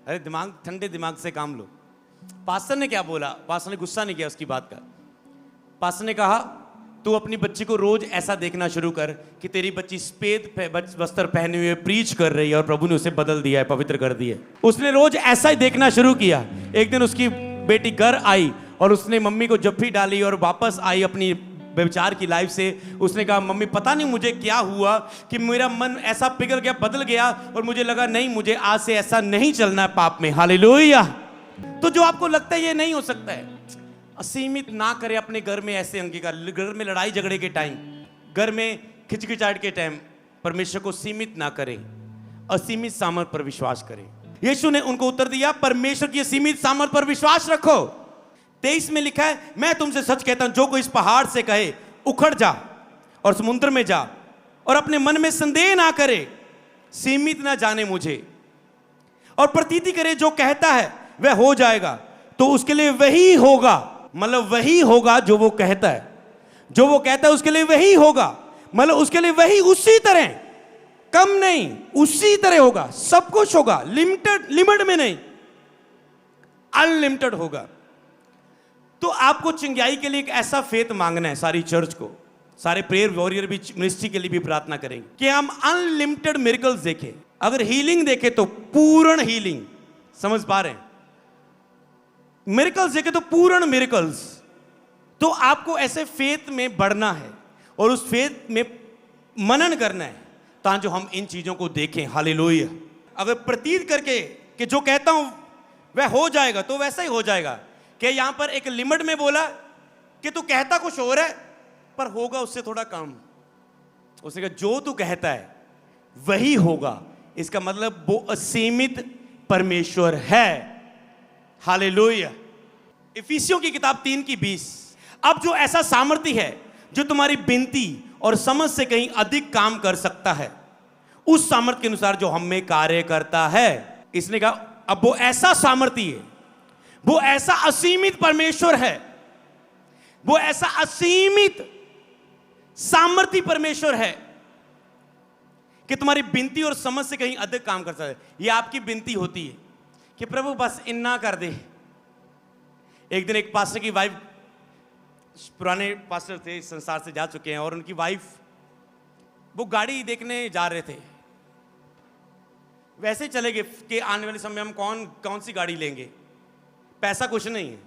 अरे दिमाग, ठंडे दिमाग से काम लो। पास्टर ने क्या बोला? पास्टर ने गुस्सा नहीं किया उसकी बात का। पास्टर ने कहा तू अपनी बच्ची को रोज ऐसा देखना शुरू कर कि तेरी बच्ची सफेद वस्त्र पहने हुए प्रीच कर रही है और प्रभु ने उसे बदल दिया है, पवित्र कर दिया है। उसने रोज ऐसा ही देखना शुरू किया। एक दिन उसकी बेटी घर आई और उसने मम्मी को जप्फी डाली और वापस आई अपनी व्यभिचार की लाइफ से। उसने कहा मम्मी पता नहीं मुझे क्या हुआ कि मेरा मन ऐसा पिघल गया, बदल गया और मुझे लगा नहीं, मुझे आज से ऐसा नहीं चलना है पाप में। हालेलुया। तो जो आपको लगता है ये नहीं हो सकता है, असीमित ना करें अपने घर में ऐसे अंगीकार। घर में लड़ाई झगड़े के टाइम, घर में खिचखिचाहट के टाइम परमेश्वर को सीमित ना करें, असीमित सामर्थ पर विश्वास करें। यीशु ने उनको उत्तर दिया परमेश्वर की असीमित सामर्थ पर विश्वास रखो। 23 में लिखा है मैं तुमसे सच कहता हूं जो कोई इस पहाड़ से कहे उखड़ जा और समुद्र में जा और अपने मन में संदेह ना करे, सीमित ना जाने मुझे, और प्रतीति करे जो कहता है वह हो जाएगा, तो उसके लिए वही होगा। मतलब वही होगा जो वो कहता है, जो वो कहता है उसके लिए वही होगा। मतलब उसके लिए वही उसी तरह, कम नहीं, उसी तरह होगा। सब कुछ होगा, लिमिट में नहीं, अनलिमिटेड होगा। तो आपको चिंगाई के लिए एक ऐसा फेथ मांगना है। सारी चर्च को, सारे प्रेयर वॉरियर भी मिनिस्ट्री के लिए भी प्रार्थना करेंगे कि हम अनलिमिटेड मिरेकल्स देखें। अगर हीलिंग देखें तो पूर्ण हीलिंग, समझ पा रहे हैं? मिरेकल्स देखें तो पूर्ण मिरेकल्स। तो आपको ऐसे फेथ में बढ़ना है और उस फेथ में मनन करना है ताकि हम इन चीजों को देखें। हालेलुया। अगर प्रतीत करके कि जो कहता हूं वह हो जाएगा तो वैसा ही हो जाएगा। कि यहां पर एक लिमिट में बोला कि तू कहता कुछ और है पर होगा उससे थोड़ा कम। उसने कहा जो तू कहता है वही होगा। इसका मतलब वो असीमित परमेश्वर है। हालेलुया। इफिसियों की किताब 3:20। अब जो ऐसा सामर्थ्य है जो तुम्हारी विनती और समझ से कहीं अधिक काम कर सकता है, उस सामर्थ्य के अनुसार जो हम में कार्य करता है। इसने कहा अब वो ऐसा सामर्थ्य है, वो ऐसा असीमित परमेश्वर है, वो ऐसा असीमित सामर्थ्य परमेश्वर है कि तुम्हारी विनती और समझ से कहीं अधिक काम कर सकता है। ये आपकी विनती होती है कि प्रभु बस इन्ना कर दे। एक दिन एक पास्टर की वाइफ, पुराने पास्टर थे, इस संसार से जा चुके हैं, और उनकी वाइफ वो गाड़ी देखने जा रहे थे। वैसे चले गए कि आने वाले समय हम कौन सी गाड़ी लेंगे, पैसा कुछ नहीं है।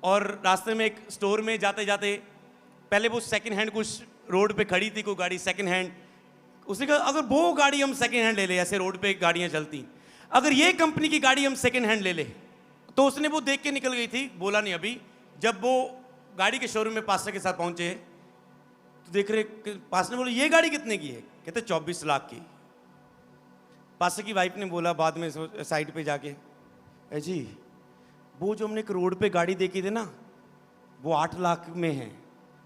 और रास्ते में एक स्टोर में जाते जाते पहले वो सेकंड हैंड कुछ रोड पे खड़ी थी, कोई गाड़ी सेकंड हैंड। उसने कहा अगर वो गाड़ी हम सेकंड हैंड ले ले, ऐसे रोड पे गाड़ियां चलती, अगर ये कंपनी की गाड़ी हम सेकंड हैंड ले ले। तो उसने वो देख के निकल गई थी, बोला नहीं अभी। जब वो गाड़ी के शोरूम में पास्टर के साथ पहुंचे तो देख रहे, पास्टर ने बोला ये गाड़ी कितने की है? कहते 24 लाख की। पास्टर की वाइफ ने बोला बाद में साइड पे जाके, जी वो जो हमने एक रोड पे गाड़ी देखी थी ना, वो 8 लाख में है,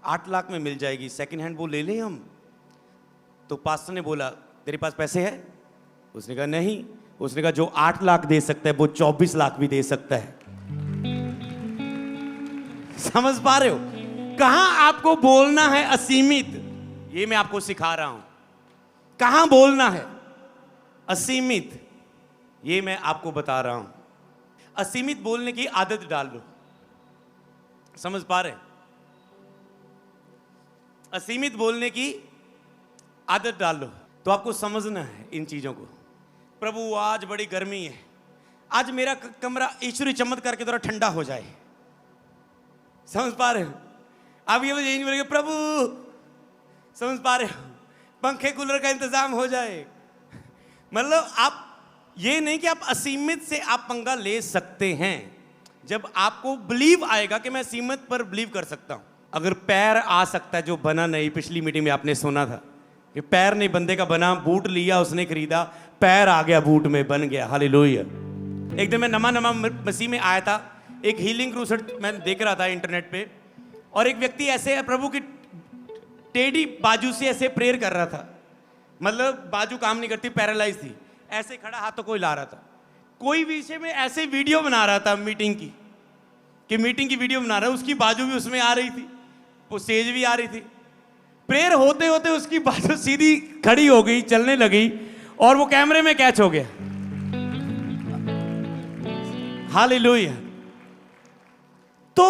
8 लाख में मिल जाएगी सेकंड हैंड, वो ले लें हम। तो पास्टर ने बोला तेरे पास पैसे है? उसने कहा नहीं। उसने कहा जो 8 लाख दे सकता है वो 24 लाख भी दे सकता है। समझ पा रहे हो कहां आपको बोलना है असीमित? ये मैं आपको सिखा रहा हूं कहां बोलना है असीमित, ये मैं आपको बता रहा हूं। असीमित बोलने की आदत डाल लो। समझ पा रहे? असीमित बोलने की आदत डाल लो। तो आपको समझना है इन चीजों को। प्रभु आज बड़ी गर्मी है, आज मेरा कमरा ईश्वरी चमत्कार के द्वारा ठंडा हो जाए। समझ पा रहे हो? आप ये नहीं बोलेंगे प्रभु समझ पा रहे हो? पंखे कूलर का इंतजाम हो जाए। मतलब आप ये नहीं कि आप असीमित से आप पंगा ले सकते हैं, जब आपको बिलीव आएगा कि मैं सीमित पर बिलीव कर सकता हूं। अगर पैर आ सकता है जो बना नहीं, पिछली मीटिंग में आपने सुना था कि पैर नहीं बंदे का बना, बूट लिया उसने खरीदा, पैर आ गया बूट में, बन गया। हालेलुया। एक दिन मैं नमा मसीह में आया था, एक हीलिंग क्रूसेड मैं देख रहा था इंटरनेट पे, और एक व्यक्ति ऐसे प्रभु की टेढ़ी बाजू से ऐसे प्रेयर कर रहा था, मतलब बाजू काम नहीं करती, पैरालाइज थी, ऐसे खड़ा हाथों को हिला रहा था। कोई विषय में ऐसे वीडियो बना रहा था मीटिंग की, कि मीटिंग की वीडियो बना रहा है, उसकी बाजू भी उसमें आ रही थी, वो स्टेज भी आ रही थी। प्रेयर होते होते उसकी बाजू सीधी खड़ी हो गई, चलने लगी, और वो कैमरे में कैच हो गया। हालेलुया। तो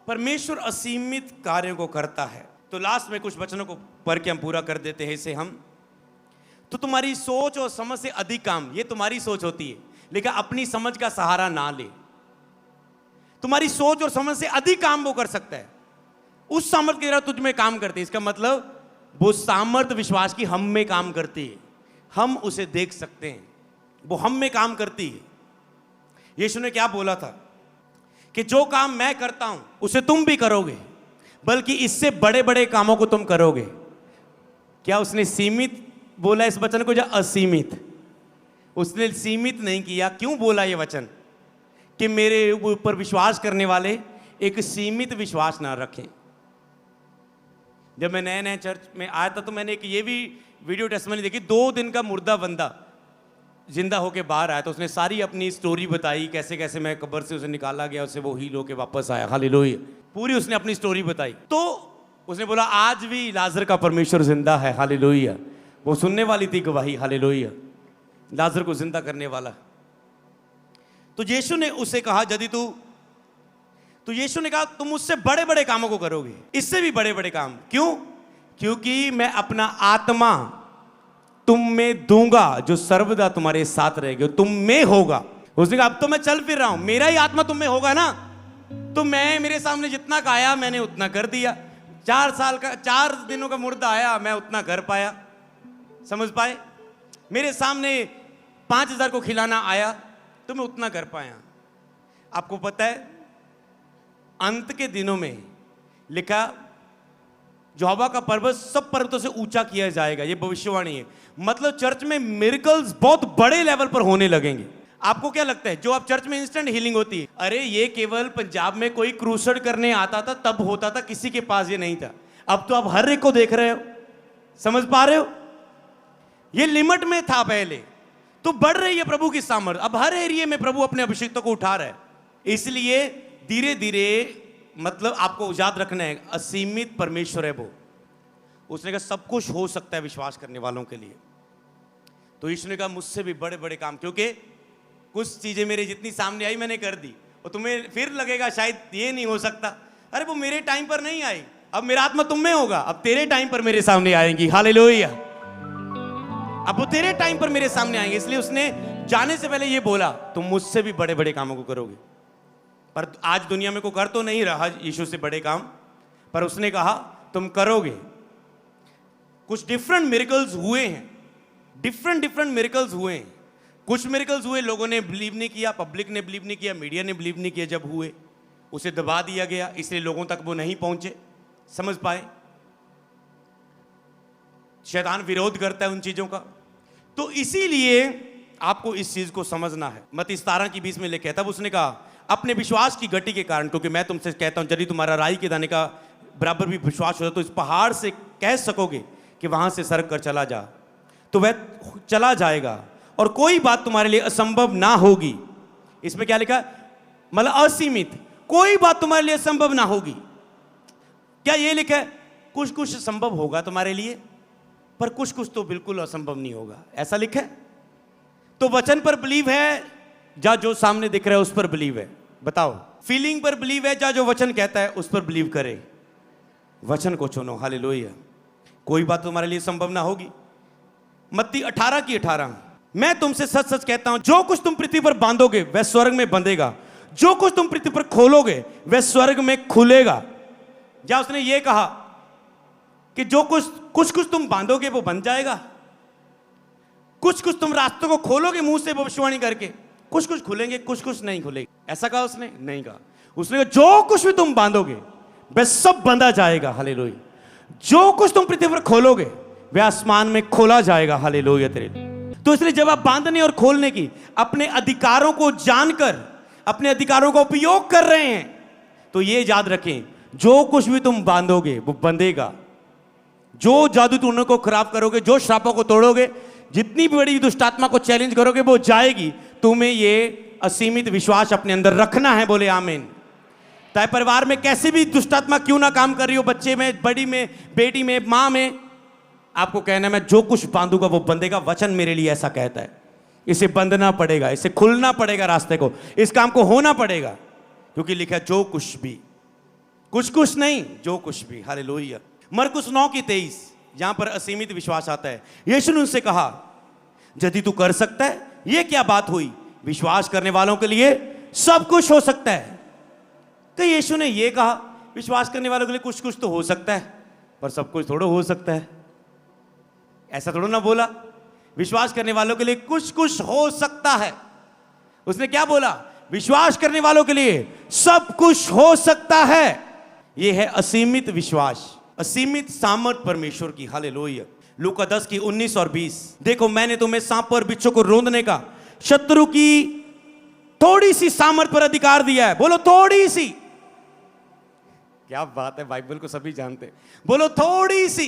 परमेश्वर असीमित कार्यों को करता है। तो लास्ट में कुछ वचनों को पढ़ के हम पूरा कर देते हैं इसे हम। तो तुम्हारी सोच और समझ से अधिक काम, ये तुम्हारी सोच होती है, लेकिन अपनी समझ का सहारा ना ले। तुम्हारी सोच और समझ से अधिक काम वो कर सकता है, उस सामर्थ्य की तरह तुझ में काम करती है। इसका मतलब वो सामर्थ्य विश्वास की हम में काम करती है, हम उसे देख सकते हैं, वो हम में काम करती है। यीशु ने क्या बोला था कि जो काम मैं करता हूं उसे तुम भी करोगे, बल्कि इससे बड़े बड़े कामों को तुम करोगे। क्या उसने सीमित बोला इस वचन को या असीमित? उसने सीमित नहीं किया। क्यों बोला ये वचन? कि मेरे ऊपर विश्वास करने वाले एक सीमित विश्वास ना रखें। जब मैं नए नए चर्च में आया था तो मैंने एक ये भी वीडियो टेस्टिमनी देखी, 2 दिन का मुर्दा बंदा जिंदा होके बाहर आया, तो उसने सारी अपनी स्टोरी बताई, कैसे कैसे मैं कब्र से उसे निकाला गया, उससे वो हील होके वापस आया। हालेलुया। पूरी उसने अपनी स्टोरी बताई। तो उसने बोला आज भी लाजर का परमेश्वर जिंदा है। हालेलुया। वो सुनने वाली थी गवाही। हालेलुया। लाजर को जिंदा करने वाला। तो यीशु ने उसे कहा यदि तो यीशु ने कहा तुम उससे बड़े बड़े कामों को करोगे, इससे भी बड़े बड़े काम। क्यों? क्योंकि मैं अपना आत्मा तुम में दूंगा जो सर्वदा तुम्हारे साथ रहेगा, तुम में होगा। उसने कहा अब तो मैं चल फिर रहा हूं, मेरा ही आत्मा तुम में होगा ना, तो मैं मेरे सामने जितना खाया मैंने उतना कर दिया। 4 दिनों का मुर्दा आया, मैं उतना कर पाया। समझ पाए? मेरे सामने 5000 को खिलाना आया तो मैं उतना कर पाया। आपको पता है अंत के दिनों में लिखा यहोवा का पर्वत सब पर्वतों से ऊंचा किया जाएगा। ये भविष्यवाणी है। मतलब चर्च में मिरेकल्स बहुत बड़े लेवल पर होने लगेंगे। आपको क्या लगता है जो आप चर्च में इंस्टेंट हीलिंग होती है, अरे ये केवल पंजाब में कोई क्रूसेड करने आता था तब होता था, किसी के पास ये नहीं था। अब तो आप हर एक को देख रहे हो। समझ पा रहे हो? ये लिमिट में था पहले, तो बढ़ रही है प्रभु की सामर्थ्य। अब हर एरिया में प्रभु अपने अभिषिक्तों को उठा रहा है। इसलिए धीरे धीरे मतलब आपको याद रखना है असीमित परमेश्वर है वो। उसने कहा सब कुछ हो सकता है विश्वास करने वालों के लिए। तो यीशु ने कहा मुझसे भी बड़े बड़े काम, क्योंकि कुछ चीजें मेरे जितनी सामने आई मैंने कर दी, और तुम्हें फिर लगेगा शायद ये नहीं हो सकता। अरे वो मेरे टाइम पर नहीं आई, अब मेरा आत्मा तुम में होगा, अब तेरे टाइम पर मेरे सामने आएंगी। हालेलुया। अब वो तेरे टाइम पर मेरे सामने आएंगे। इसलिए उसने जाने से पहले ये बोला तुम मुझसे भी बड़े बड़े कामों को करोगे। पर आज दुनिया में को कर तो नहीं रहा यीशु से बड़े काम, पर उसने कहा तुम करोगे। कुछ डिफरेंट मिरेकल्स हुए हैं, डिफरेंट मिरेकल्स हुए हैं। कुछ मिरेकल्स हुए लोगों ने बिलीव नहीं किया, पब्लिक ने बिलीव नहीं किया, मीडिया ने बिलीव नहीं किया। जब हुए उसे दबा दिया गया, इसलिए लोगों तक वो नहीं पहुंचे। समझ पाए? शैतान विरोध करता है उन चीजों का। तो इसीलिए आपको इस चीज को समझना है। मत्ती 17:20 में लिखा है, तब उसने कहा अपने विश्वास की गति के कारण, क्योंकि मैं तुमसे कहता हूं यदि तुम्हारा राई के दाने का बराबर भी विश्वास हो तो इस पहाड़ से कह सकोगे कि वहां से सरक कर चला जा, तो वह चला जाएगा, और कोई बात तुम्हारे लिए असंभव ना होगी। इसमें क्या लिखा? मतलब असीमित, कोई बात तुम्हारे लिए असंभव ना होगी। क्या ये लिखा है कुछ कुछ संभव होगा तुम्हारे लिए, पर कुछ कुछ तो बिल्कुल असंभव नहीं होगा, ऐसा लिखा है? तो वचन पर बिलीव है या जो सामने दिख रहा है उस पर बिलीव है? बताओ। फीलिंग पर बिलीव है या जो वचन कहता है उस पर बिलीव करे? वचन को चुनो। हालेलुया। कोई बात तुम्हारे लिए संभव ना होगी। मत्ती 18:18, मैं तुमसे सच सच कहता हूं जो कुछ तुम पृथ्वी पर बांधोगे वह स्वर्ग में बंधेगा, जो कुछ तुम पृथ्वी पर खोलोगे वह स्वर्ग में खुलेगा। या उसने ये कहा कि जो कुछ कुछ तुम बांधोगे वो बन जाएगा, कुछ कुछ तुम रास्तों को खोलोगे मुंह से भविष्यवाणी करके, कुछ कुछ खुलेंगे, कुछ कुछ नहीं खुलेंगे। ऐसा कहा उसने? नहीं कहा। उसने कहा जो कुछ भी तुम बांधोगे वह सब बंधा जाएगा, हालेलुया। जो कुछ तुम पृथ्वी पर खोलोगे वह आसमान में खोला जाएगा, हालेलुया तेरे लिए। तो इसलिए जब आप बांधने और खोलने की अपने अधिकारों को जानकर अपने अधिकारों का उपयोग कर रहे हैं, तो ये याद रखें, जो कुछ भी तुम बांधोगे वो बंधेगा। जो जादू टूने को खराब करोगे, जो श्रापों को तोड़ोगे, जितनी भी बड़ी दुष्टात्मा को चैलेंज करोगे वो जाएगी। तुम्हें ये असीमित विश्वास अपने अंदर रखना है, बोले आमीन। चाहे परिवार में कैसी भी दुष्टात्मा क्यों ना काम कर रही हो, बच्चे में, बड़ी में, बेटी में, मां में, आपको कहना है मैं जो कुछ बांधूंगा वो बंधेगा। वचन मेरे लिए ऐसा कहता है। इसे बंधना पड़ेगा, इसे खुलना पड़ेगा, रास्ते को, इस काम को होना पड़ेगा, क्योंकि लिखा है जो कुछ भी, कुछ कुछ नहीं, जो कुछ भी, हालेलुया। मरकुस 9:23 यहां पर असीमित विश्वास आता है। यीशु ने उनसे कहा यदि तू कर सकता है, यह क्या बात हुई? विश्वास करने वालों के लिए सब कुछ हो सकता है। तो यीशु ने यह कहा विश्वास करने वालों के लिए कुछ कुछ तो हो सकता है, पर सब कुछ थोड़ा हो सकता है। ऐसा थोड़ा ना बोला। विश्वास करने वालों के लिए कुछ कुछ हो सकता है। उसने क्या बोला? विश्वास करने वालों के लिए सब कुछ हो सकता है। यह है असीमित विश्वास, असीमित सामर्थ परमेश्वर की, हालेलुया। लूका 10:19 और 20। देखो मैंने तुम्हें सांप और बिच्छू को रोंदने का, शत्रु की थोड़ी सी सामर्थ पर अधिकार दिया है। बोलो थोड़ी सी। क्या बात है, बाइबल को सभी जानते हैं। बोलो थोड़ी सी।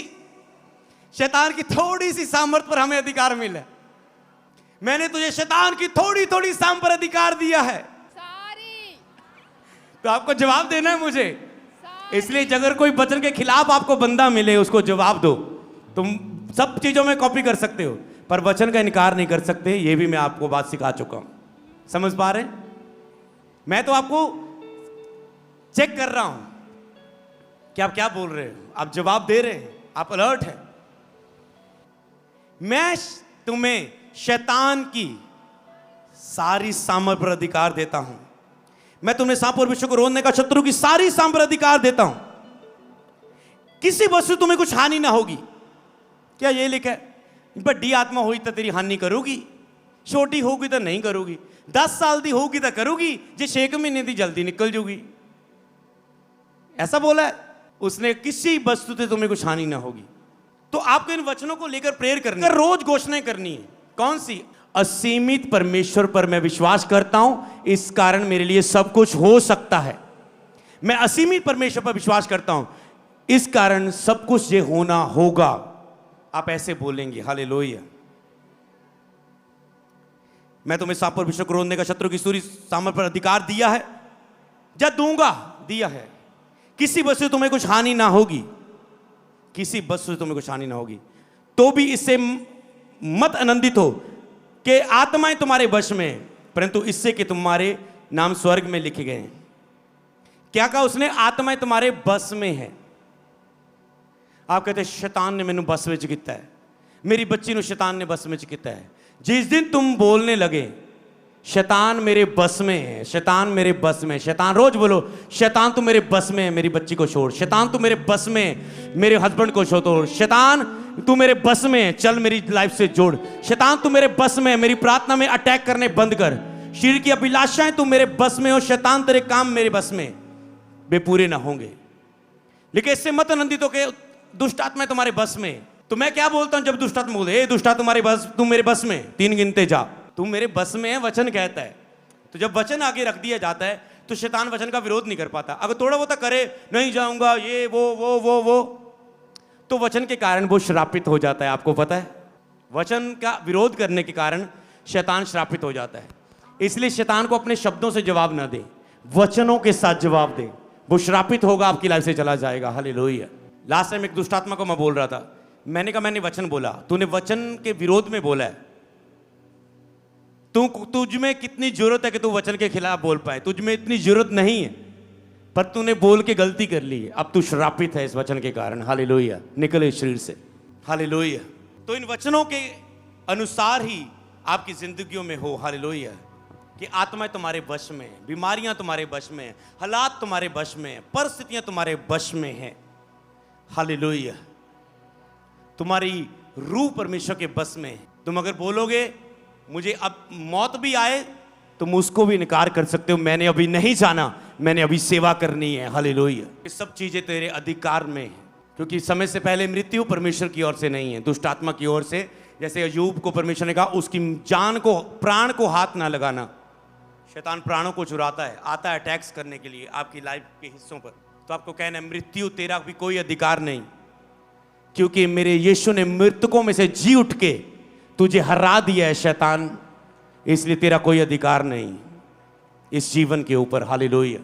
शैतान की थोड़ी सी सामर्थ पर हमें अधिकार मिला। मैंने तुझे शैतान की थोड़ी थोड़ी सामर्थ पर अधिकार दिया है। तो आपको जवाब देना है मुझे। इसलिए अगर कोई वचन के खिलाफ आपको बंदा मिले, उसको जवाब दो। तुम सब चीजों में कॉपी कर सकते हो, पर वचन का इनकार नहीं कर सकते। ये भी मैं आपको बात सिखा चुका हूं। समझ पा रहे हैं? मैं तो आपको चेक कर रहा हूं कि आप क्या बोल रहे हो, आप जवाब दे रहे हैं, आप अलर्ट हैं। मैं तुम्हें शैतान की सारी सामर्थ पर अधिकार देता हूं। मैं तुम्हें सांप और बिच्छू को रोकने का, शत्रु की सारी सामर्थ पर अधिकार देता हूं। किसी वस्तु तुम्हें कुछ हानि ना होगी। क्या ये लिखा है? बड़ी आत्मा हुई तो तेरी हानि करूगी, छोटी होगी तो नहीं करूगी, 10 साल दी होगी तो करूगी, जे 6 महीने दी जल्दी निकल जूगी। ऐसा बोला है उसने, किसी वस्तु से तुम्हें कुछ हानि ना होगी। तो आपको इन वचनों को लेकर प्रेयर करनी है, रोज घोषणाएं करनी है। कौन सी? असीमित परमेश्वर पर मैं विश्वास करता हूं, इस कारण मेरे लिए सब कुछ हो सकता है। मैं असीमित परमेश्वर पर विश्वास करता हूं, इस कारण सब कुछ ये होना होगा। आप ऐसे बोलेंगे, हालेलुया। मैं तुम्हें सांप और बिच्छू को रोकने का, शत्रु की सूरी सामर्थ पर अधिकार दिया है, या दूंगा, दिया है। किसी वस्तु से तुम्हें कुछ हानि ना होगी, किसी वस्तु से तुम्हें कुछ हानि ना होगी। तो भी इससे मत आनंदित हो कि आत्माएं तुम्हारे वश में हैं, परंतु इससे कि तुम्हारे नाम स्वर्ग में लिखे गए हैं। क्या कहा उसने? आत्माएं तुम्हारे बस में है। आप कहते हैं शैतान ने मैनू बस में किया है, मेरी बच्ची ਨੂੰ शैतान ने बस में किया है। जिस दिन तुम बोलने लगे शैतान मेरे बस में है, शैतान मेरे बस में, शैतान रोज बोलो शैतान तू मेरे बस में है, मेरी बच्ची को छोड़। शैतान तू मेरे बस में है, मेरे हस्बैंड को छोड़। शैतान तू मेरे बस में है, चल मेरी लाइफ से जोड़। शैतान तू मेरे बस में है, मेरी प्रार्थना में अटैक करने बंद कर। शरीर की अभिलाषाएं तू मेरे बस में हो। शैतान तेरे काम मेरे बस में वे पूरे ना होंगे। लेकिन इससे मत आनंदित हो के दुष्ट आत्मा तुम्हारे बस में। तो मैं क्या बोलता हूं जब दुष्ट आत्मा बोले, दुष्ट आत्मा तुम्हारे बस, तुम मेरे बस में, 3 गिनते जा, तुम मेरे बस में है, वचन कहता है। तो जब वचन आगे रख दिया जाता है तो शैतान वचन का विरोध नहीं कर पाता। अगर थोड़ा बहुत करे, नहीं जाऊंगा, ये वो, तो वचन के कारण वो श्रापित हो जाता है। आपको पता है, वचन का विरोध करने के कारण शैतान श्रापित हो जाता है। इसलिए शैतान को अपने शब्दों से जवाब ना दे, वचनों के साथ जवाब दे। वो श्रापित होगा, आपकी लाइफ से चला जाएगा। हालेलुया। लास्ट टाइम एक दुष्ट आत्मा को मैं बोल रहा था, मैंने कहा मैंने वचन बोला, तूने वचन के विरोध में बोला है। तुझ में कितनी जरूरत है कि तू वचन के खिलाफ बोल पाए? तुझ में इतनी जरूरत नहीं है, पर तूने बोल के गलती कर ली है। अब तू श्रापित है इस वचन के कारण। हालेलुया। निकले इस शरीर से। हालेलुया। तो इन वचनों के अनुसार ही आपकी जिंदगियों में हो, हालेलुया, कि आत्माएं तुम्हारे वश में है, बीमारियां तुम्हारे वश में है, हालात तुम्हारे वश में है, परिस्थितियां तुम्हारे वश में है। हालेलुया। तुम्हारी रूह परमेश्वर के बस में है। तुम अगर बोलोगे मुझे अब मौत भी आए, तुम उसको भी इनकार कर सकते हो, मैंने अभी नहीं जाना, मैंने अभी सेवा करनी है। हालेलुया। ये सब चीजें तेरे अधिकार में है, क्योंकि समय से पहले मृत्यु परमेश्वर की ओर से नहीं है, दुष्ट आत्मा की ओर से। जैसे अय्यूब को परमेश्वर ने कहा उसकी जान को, प्राण को हाथ ना लगाना। शैतान प्राणों को चुराता है, आता है अटैक्स करने के लिए आपकी लाइफ के हिस्सों पर। तो आपको कहना है मृत्यु तेरा भी कोई अधिकार नहीं, क्योंकि मेरे यीशु ने मृतकों में से जी उठ के तुझे हरा दिया है शैतान, इसलिए तेरा कोई अधिकार नहीं इस जीवन के ऊपर। हालेलुया।